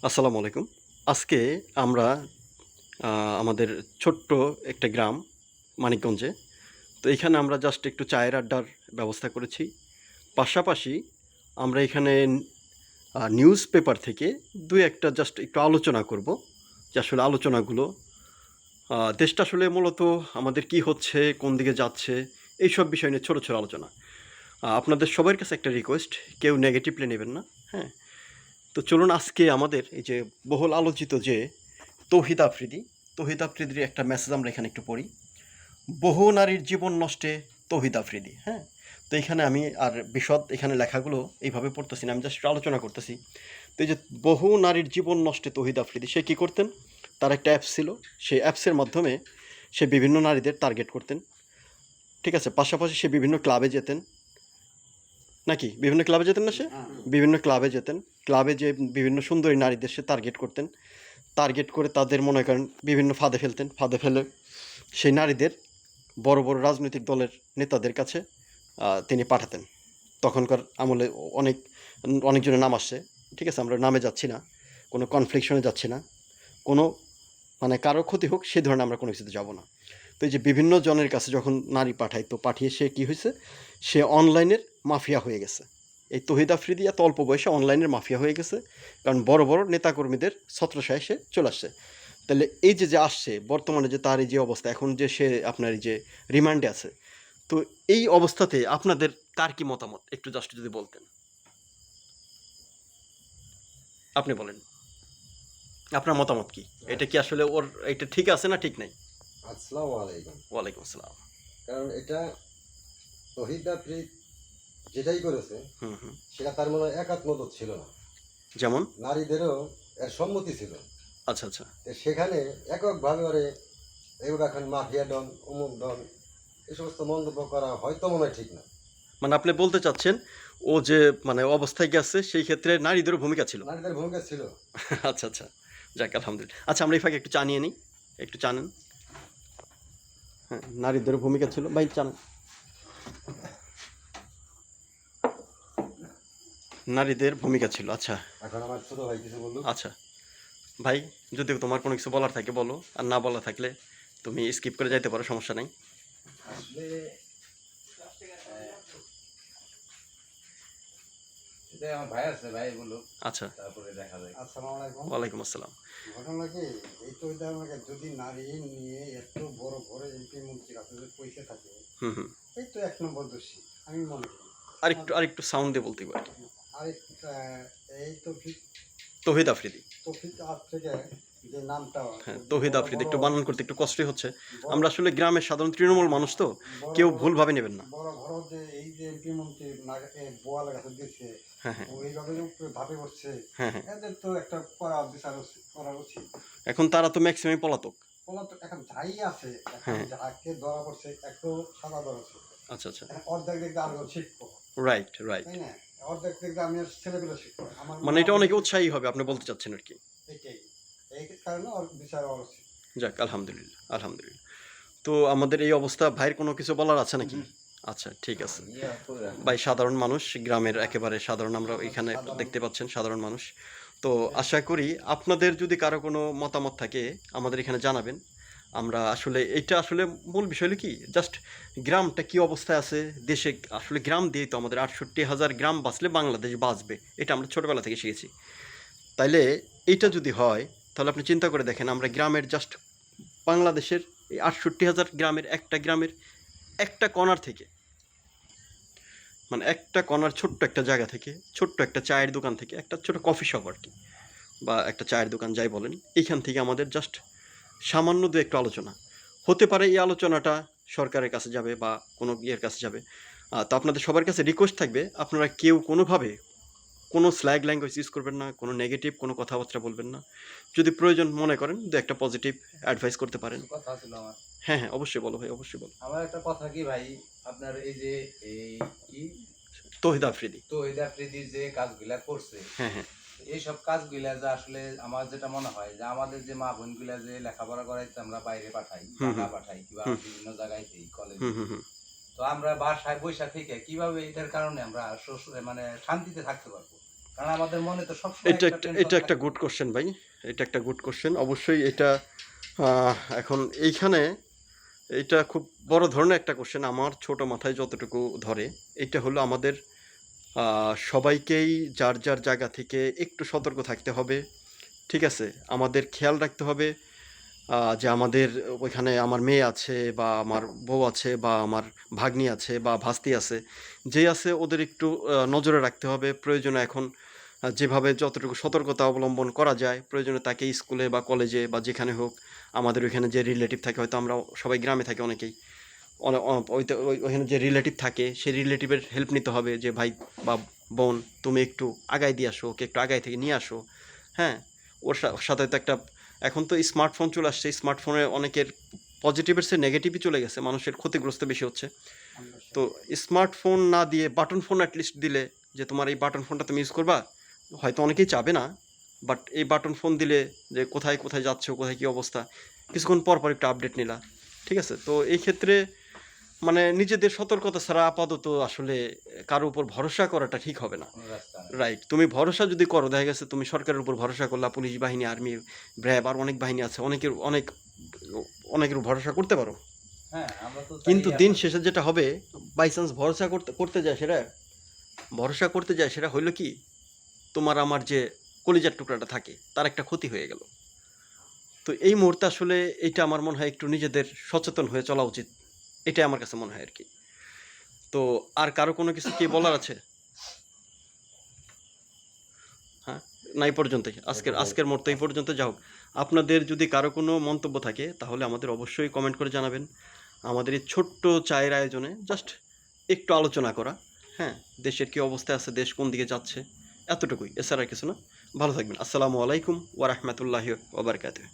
আসসালামু আলাইকুম। আজকে আমরা আমাদের ছোট্ট একটা গ্রাম মানিকগঞ্জে। তো এখানে আমরা জাস্ট একটু চায়ের আড্ডার ব্যবস্থা করেছি। পাশাপাশি আমরা এখানে নিউজ পেপার থেকে ২-১ টা জাস্ট একটু আলোচনা করব। যে আসলে আলোচনাগুলো দেশটা আসলে মূলত আমাদের কি হচ্ছে, কোন দিকে যাচ্ছে, এইসব বিষয় নিয়ে ছোট, ছোট আলোচনা। আপনাদের সবার কাছে একটা রিকোয়েস্ট, কেউ নেগেটিভলি নেবেন না, হ্যাঁ? তো চলুন আজকে আমাদের এই যে বহুল আলোচিত যে তৌহিদ আফ্রিদি, তৌহিদ আফ্রিদির একটা মেসেজ আমরা এখানে একটু পড়ি। বহু নারীর জীবন নষ্টে তৌহিদ আফ্রিদি, হ্যাঁ? তো এখানে আমি আর বিশদ এখানে লেখাগুলো এইভাবে পড়তেছি না, আমি জাস্ট আলোচনা করতেছি। তো এই যে বহু নারীর জীবন নষ্টে তৌহিদ আফ্রিদি, সে কী করতেন? তার একটা অ্যাপস ছিল, সেই অ্যাপসের মাধ্যমে সে বিভিন্ন নারীদের টার্গেট করতেন, ঠিক আছে? পাশাপাশি সে বিভিন্ন ক্লাবে যেতেন, নাকি বিভিন্ন ক্লাবে যেতেন না সে? বিভিন্ন ক্লাবে যেতেন, ক্লাবে যে বিভিন্ন সুন্দরী নারীদের সে টার্গেট করতেন, টার্গেট করে তাদের মনে করেন বিভিন্ন ফাঁদে ফেলতেন, ফাঁদে ফেলে সেই নারীদের বড় বড় রাজনৈতিক দলের নেতাদের কাছে তিনি পাঠাতেন। তখনকার আমলে অনেক অনেকজনের নাম আসছে, ঠিক আছে? আমরা নামে যাচ্ছি না, কোনো কনফ্লিকশনে যাচ্ছি না, কোনো মানে কারো ক্ষতি হোক সে ধরনের আমরা কোনো কিছুতে যাব না। তো এই যে বিভিন্ন জনের কাছে যখন নারী পাঠায়, তো পাঠিয়ে সে কী হয়েছে, সে অনলাইনের মাফিয়া হয়ে গেছে। এই তৌহিদ আফ্রিদি এত অল্প বয়সে অনলাইনের মাফিয়া হয়ে গেছে, কারণ বড় বড় নেতাকর্মীদের ছত্রছায়ায় সে চলে আসছে। তাহলে এই যে আসছে বর্তমানে যে তার এই যে অবস্থা, এখন যে সে আপনার এই যে রিমান্ডে আছে, তো এই অবস্থাতে আপনাদের কার কি মতামত একটু জাস্ট যদি বলতেন? আপনি বলেন, আপনার মতামত কি? এটা কি আসলে ওর এটা ঠিক আছে না ঠিক নাই? আসসালামু আলাইকুম। ওয়ালাইকুম আসসালাম। কারণ এটা তহিদ আফ্রিদ যেটাই করেছে হুম, হুম। সেটা তার মনে হয় একাত্মতা ছিল না। যেমন? নারীদেরও এর সম্মতি ছিল। আচ্ছা, আচ্ছা। তো সেখানে এককভাবে ওরে এগুলো এখন মাফিয়া ডন, অমুক ডন এই সমস্ত মন্তব্য করা হয়তো মনে হয় ঠিক না। মানে আপনি বলতে চাচ্ছেন ও যে মানে অবস্থায় গেছে সেই ক্ষেত্রে নারীদেরও ভূমিকা ছিল। নারীদের ভূমিকা ছিল। আচ্ছা, আচ্ছা। যাক আলহামদুলিল্লাহ। আচ্ছা আমরা এই ফাঁকে একটু চা নিয়ে নিই। একটু চা নেন। হ্যাঁ, নারীদেরও ভূমিকা ছিল। ভাই চা নেন। নারীদের ভূমিকা ছিল। আচ্ছা, এখন আমার ছোট ভাই কিছু বলুক। আচ্ছা। ভাই যদি তোমার কোনো কিছু বলার থাকে বলো। আর না বলা থাকলে তুমি স্কিপ করে যাইতে পারো, সমস্যা নাই। আসলে এটা আমার ভাই আছে, ভাই বলুক, আচ্ছা। তারপরে দেখা যায়। আসসালামু আলাইকুম। ওয়ালাইকুম আসসালাম। ঘটনা কি এই তো আমাকে যদি নারী নিয়ে এত বড় বড় এমপি মন্ত্রীর কাছে যদি পয়সা থাকে হুম, হুম। এই তো এক নম্বর দোষী আমি মনে করি। আরেকটু সাউন্ড দিয়ে বলতে পারি। আরেক এই তো তৌহিদ আফ্রিদি। তৌফিক আফ্রিকা যে নামটা হ্যাঁ, যে তৌহিদ বড় আফ্রিদি বড় একটু বানান করতে একটু কষ্টই হচ্ছে। বড় আমরা আসলে গ্রামের সাধারণ তৃণমূল মানুষ তো, বড় কেউ বড় ভুলভাবে নেবেন না। বড় বড় যে এই যে এমপি মন্ত্রী বোয়াল গাছে দিচ্ছে হ্যাঁ, হ্যাঁ, ওইভাবে যে উপরে ধাপে করছে হ্যাঁ, হ্যাঁ। এদের তো একটা করা বিচার করা উচিত। এখন তারা তো ম্যাক্সিমাম পলাতক। ওরা তো এখন যাই আছে এখন হ্যাঁ, যাকে ধরা পড়ছে একটু সাদা ধরা ছিল আচ্ছা, আচ্ছা। এখন অর্ধেক দেখতে আরেকজন শিখবো রাইট, রাইট। তাই না অর্ধেক দেখতে আমি আর ছেলেগুলো শিখবো আমার মানে এটা অনেকে উৎসাহী হবে আপনি বলতে চাচ্ছেন আরকি। এটাই এই কারণে ওর বিচার হওয়া উচিত। যাক আলহামদুলিল্লাহ, আলহামদুলিল্লাহ। তো আমাদের এই অবস্থা ভাইয়ের কোনো কিছু বলার আছে নাকি? আচ্ছা ঠিক আছে। ভাই সাধারণ মানুষ, গ্রামের একেবারে সাধারণ আমরা এখানে দেখতে পাচ্ছেন সাধারণ মানুষ। তো আশা করি আপনাদের যদি কারো কোনো মতামত থাকে আমাদের এখানে জানাবেন। আমরা আসলে এইটা আসলে মূল বিষয় হলো কি জাস্ট গ্রামটা কি অবস্থায় আছে, দেশে আসলে গ্রাম দিয়েই তো আমাদের ৬৮,০০০ গ্রাম বাঁচলে বাংলাদেশ বাঁচবে। এটা আমরা ছোটবেলা থেকে শিখেছি। তাইলে এইটা যদি হয় তাহলে আপনি চিন্তা করে দেখেন আমরা গ্রামের জাস্ট বাংলাদেশের এই ৬৮,০০০ গ্রামের একটা গ্রামের একটা কণার থেকে, মানে একটা কণার ছোট্ট একটা জায়গা থেকে, ছোট্ট একটা চায়ের দোকান থেকে, একটা ছোট কফি শপ আর কি, বা একটা চায়ের দোকান যাই বলেন, এইখান থেকে আমাদের জাস্ট সামান্য দু একটু আলোচনা হতে পারে। এই আলোচনাটা সরকারের কাছে যাবে বা কোনো ইয়ের কাছে যাবে। তো আপনাদের সবার কাছে রিকোয়েস্ট থাকবে আপনারা কেউ কোনোভাবে কোনো স্ল্যাগ ল্যাঙ্গুয়েজ ইউজ করবেন না, কোনো নেগেটিভ কোনো কথাবার্তা বলবেন না। যদি প্রয়োজন মনে করেন দু একটা পজিটিভ অ্যাডভাইস করতে পারেন। কিছু কথা ছিল আমার। হ্যাঁ, হ্যাঁ, অবশ্যই বলো ভাই, অবশ্যই বলো। আমার একটা কথা কি ভাই, আপনার এই যে এই কি তৌহিদ আফ্রিদি। তৌহিদ আফ্রিদির যে কাজগুলা করছে, হ্যাঁ, হ্যাঁ। এইসব কাজগুলা যে আসলে আমার যেটা মনে হয় যে আমাদের যে মা বোনগুলা যে লেখাপড়া করাইতে আমরা বাইরে পাঠাই, হুম, ঢাকা হুম, পাঠাই কিংবা হুম, বিভিন্ন জায়গায় কলেজে, হুম, হুম, হুম। তো আমরা বাসায় বৈশা থেকে কিভাবে এটার কারণে আমরা মানে শান্তিতে থাকতে পারবো? কারণ আমাদের মনে তো সবসময় এটা একটা গুড কোশ্চেন ভাই, এটা একটা গুড কোশ্চেন। অবশ্যই এটা এখন এইখানে এটা খুব বড় ধরনের একটা কোশ্চেন আমার ছোট মাথায় যতটুকু ধরে। এটা হলো আমাদের সবাইকেই যার যার জায়গা থেকে একটু সতর্ক থাকতে হবে, ঠিক আছে? আমাদের খেয়াল রাখতে হবে যে আমাদের ওইখানে আমার মেয়ে আছে বা আমার বউ আছে বা আমার ভাগ্নি আছে বা ভাস্তি আছে, যে আছে ওদের একটু নজরে রাখতে হবে। প্রয়োজনে এখন যেভাবে যতটুকু সতর্কতা অবলম্বন করা যায়, প্রয়োজনে তাকে স্কুলে বা কলেজে বা যেখানে হোক, আমাদের ওইখানে যে রিলেটিভ থাকে, হয়তো আমরা সবাই গ্রামে থাকি অনেকেই, ওইখানে যে রিলেটিভ থাকে সেই রিলেটিভের হেল্প নিতে হবে, যে ভাই বা বোন তুমি একটু আগায় দিয়ে আসো, ওকে একটু আগায় থেকে নিয়ে আসো। হ্যাঁ, ওর সাথে তো একটা, এখন তো স্মার্টফোন চলে আসছে, স্মার্টফোনে অনেকের পজিটিভের চেয়ে নেগেটিভই চলে গেছে, মানুষের ক্ষতিগ্রস্ত বেশি হচ্ছে। তো স্মার্টফোন না দিয়ে বাটন ফোন অ্যাটলিস্ট দিলে, যে তোমার এই বাটন ফোনটা তুমি ইউজ করবা, হয়তো অনেকেই চাবে না, বাট এই বাটন ফোন দিলে যে কোথায় কোথায় যাচ্ছ, কোথায় কী অবস্থা, কিছুক্ষণ পর পর একটু আপডেট নিলা, ঠিক আছে? তো এই ক্ষেত্রে মানে নিজেদের সতর্কতা ছাড়া আপাতত আসলে কারো উপর ভরসা করাটা ঠিক হবে না। কোনো রাস্তা নেই। রাইট, তুমি ভরসা যদি করো, দেখা গেছে তুমি সরকারের উপর ভরসা করলা, পুলিশ বাহিনী, আর্মি, র্যাব, আর অনেক বাহিনী আছে, অনেকের ভরসা করতে পারো। হ্যাঁ, আমরা তো চাই কিন্তু দিন এখন- শেষে যেটা হবে, বাই চান্স ভরসা করতে যায় সেটা হইলো কি, তোমার আমার যে কলিজার টুকরাটা থাকে তার একটা ক্ষতি হয়ে গেল। তো এই মুহূর্তে আসলে এটা আমার মনে হয় একটু নিজেদের সচেতন হয়ে চলা উচিত, এটাই আমার কাছে মনে হয় আর কি। তো আর কারো কোনো কিছু কি বলার আছে? হ্যাঁ, না, এই পর্যন্তই, আজকের মতো এই পর্যন্ত। যাও, আপনাদের যদি কারো কোনো মন্তব্য থাকে তাহলে আমাদের অবশ্যই কমেন্ট করে জানাবেন। আমাদের এই ছোট্ট চায়ের আয়োজনে জাস্ট একটু আলোচনা করা, হ্যাঁ, দেশের কী অবস্থা আছে, দেশ কোন দিকে যাচ্ছে, এতটুকুই, এছাড়া কিছু না। ভালো থাকবেন। আসসালামু আলাইকুম ওয়া রাহমাতুল্লাহি ওয়া বারাকাতুহু।